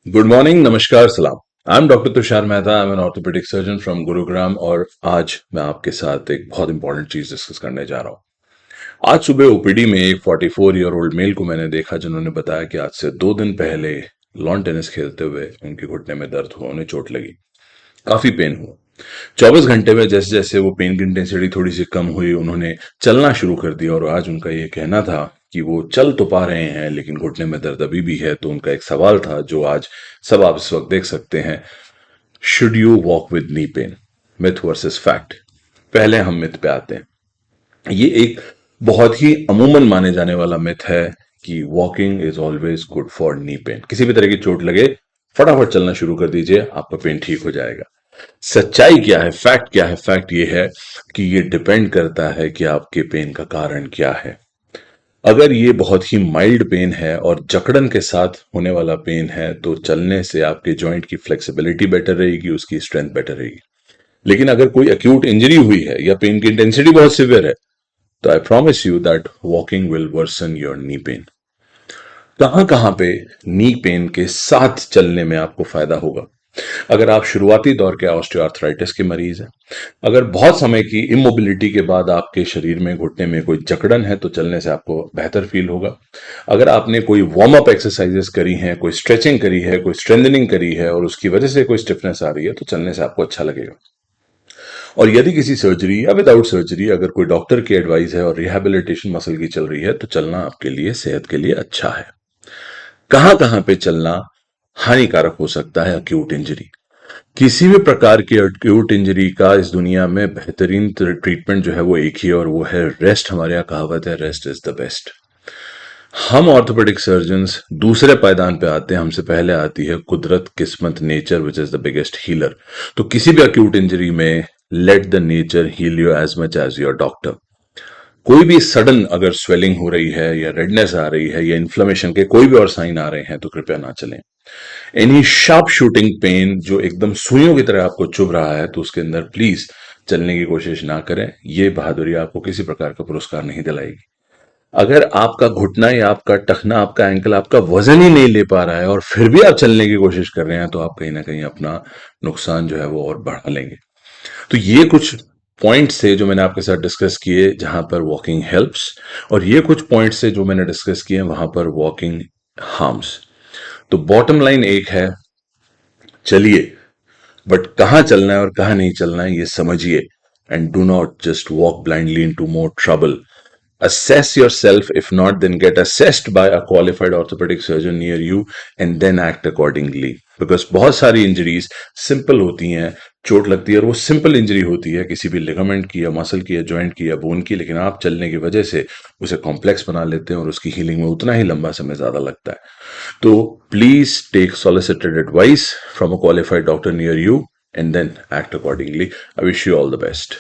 Good morning, नमस्कार, सलाम। I am doctor Tushar Mehta. I am an orthopaedic surgeon from Gurugram और आज मैं आपके साथ एक बहुत इंपॉर्टेंट चीज डिस्कस करने जा रहा हूँ। आज सुबह ओपीडी में एक 44 ईयर ओल्ड मेल को मैंने देखा जिन्होंने बताया कि आज से 2 दिन पहले लॉन टेनिस खेलते हुए उनके घुटने में दर्द हुआ, उन्हें चोट लगी, काफी पेन हुआ। 24 घंटे में जैसे जैसे वो पेन की इंटेंसिटी थोड़ी सी कम हुई, उन्होंने चलना शुरू कर दिया और आज उनका ये कहना था कि वो चल तो पा रहे हैं लेकिन घुटने में दर्द अभी भी है। तो उनका एक सवाल था जो आज सब आप इस वक्त देख सकते हैं: should you walk with knee pain? Myth versus fact. पहले हम मिथ पे आते हैं। ये एक बहुत ही अमूमन माने जाने वाला मिथ है कि walking is always good for knee pain. किसी भी तरह की चोट लगे, फटाफट चलना शुरू कर दीजिए, आपका पेन ठीक हो जाएगा। सच्चाई क्या है, फैक्ट क्या है? फैक्ट ये है कि ये डिपेंड करता है कि आपके पेन का कारण क्या है। अगर ये बहुत ही माइल्ड पेन है और जकड़न के साथ होने वाला पेन है तो चलने से आपके जॉइंट की फ्लेक्सिबिलिटी बेटर रहेगी, उसकी स्ट्रेंथ बेटर रहेगी। लेकिन अगर कोई अक्यूट इंजरी हुई है या पेन की इंटेंसिटी बहुत सिवियर है तो I promise you that walking will worsen your knee pain. कहां कहां पे नी पेन के साथ चलने में आपको फायदा होगा? अगर आप शुरुआती दौर के ऑस्टियोआर्थराइटिस के मरीज हैं, अगर बहुत समय की इमोबिलिटी के बाद आपके शरीर में घुटने में कोई जकड़न है तो चलने से आपको बेहतर फील होगा। अगर आपने कोई वार्म अप एक्सरसाइजेस करी हैं, कोई स्ट्रेचिंग करी है, कोई स्ट्रेंथनिंग करी है और उसकी वजह से कोई स्टिफनेस आ रही है तो चलने से आपको अच्छा लगेगा। और यदि किसी सर्जरी या विदाउट सर्जरी अगर कोई डॉक्टर की एडवाइस है और रिहैबिलिटेशन मसल की चल रही है तो चलना आपके लिए, सेहत के लिए अच्छा है। कहां कहां पे चलना हानिकारक हो सकता है? Acute injury. किसी भी प्रकार की अक्यूट इंजरी का इस दुनिया में बेहतरीन ट्रीटमेंट जो है वो एक ही है और वो है रेस्ट। हमारे यहाँ कहावत है, रेस्ट इज द बेस्ट। हम ऑर्थोपेडिक सर्जन्स दूसरे पायदान पे आते हैं, हमसे पहले आती है कुदरत, किस्मत, nature which is the biggest healer. तो किसी भी अक्यूट इंजरी में let the nature heal you as much as your doctor. कोई भी सडन अगर स्वेलिंग हो रही है या रेडनेस आ रही है या इन्फ्लेमेशन के कोई भी और साइन आ रहे हैं तो कृपया ना चलें। एनी शार्प शूटिंग पेन जो एकदम सुइयों की तरह आपको चुभ रहा है तो उसके अंदर प्लीज चलने की कोशिश ना करें। ये बहादुरी आपको किसी प्रकार का पुरस्कार नहीं दिलाएगी। अगर आपका घुटना या आपका टखना, आपका एंकल आपका वजन ही नहीं ले पा रहा है और फिर भी आप चलने की कोशिश कर रहे हैं तो आप कहीं ना कहीं अपना नुकसान जो है वो और बढ़ा लेंगे। तो ये कुछ पॉइंट्स थे जो मैंने आपके साथ डिस्कस किए जहां पर वॉकिंग हेल्प्स, और ये कुछ पॉइंट्स थे जो मैंने डिस्कस किए वहां पर वॉकिंग हार्म्स। तो बॉटम लाइन एक है, चलिए, बट कहाँ चलना है और कहाँ नहीं चलना है ये समझिए। And do not just walk blindly into more trouble. Assess yourself. If not, then get assessed by a qualified orthopedic surgeon near you and then act accordingly. Because बहुत सारी इंजरीज सिंपल होती हैं, चोट लगती है और वो simple injury होती है किसी भी लिगामेंट की या मसल की या जॉइंट की या बोन की, लेकिन आप चलने की वजह से उसे कॉम्प्लेक्स बना लेते हैं और उसकी हीलिंग में उतना ही लंबा समय ज्यादा लगता है। तो please take solicited advice from a qualified doctor near you and then act accordingly. I wish you all the best.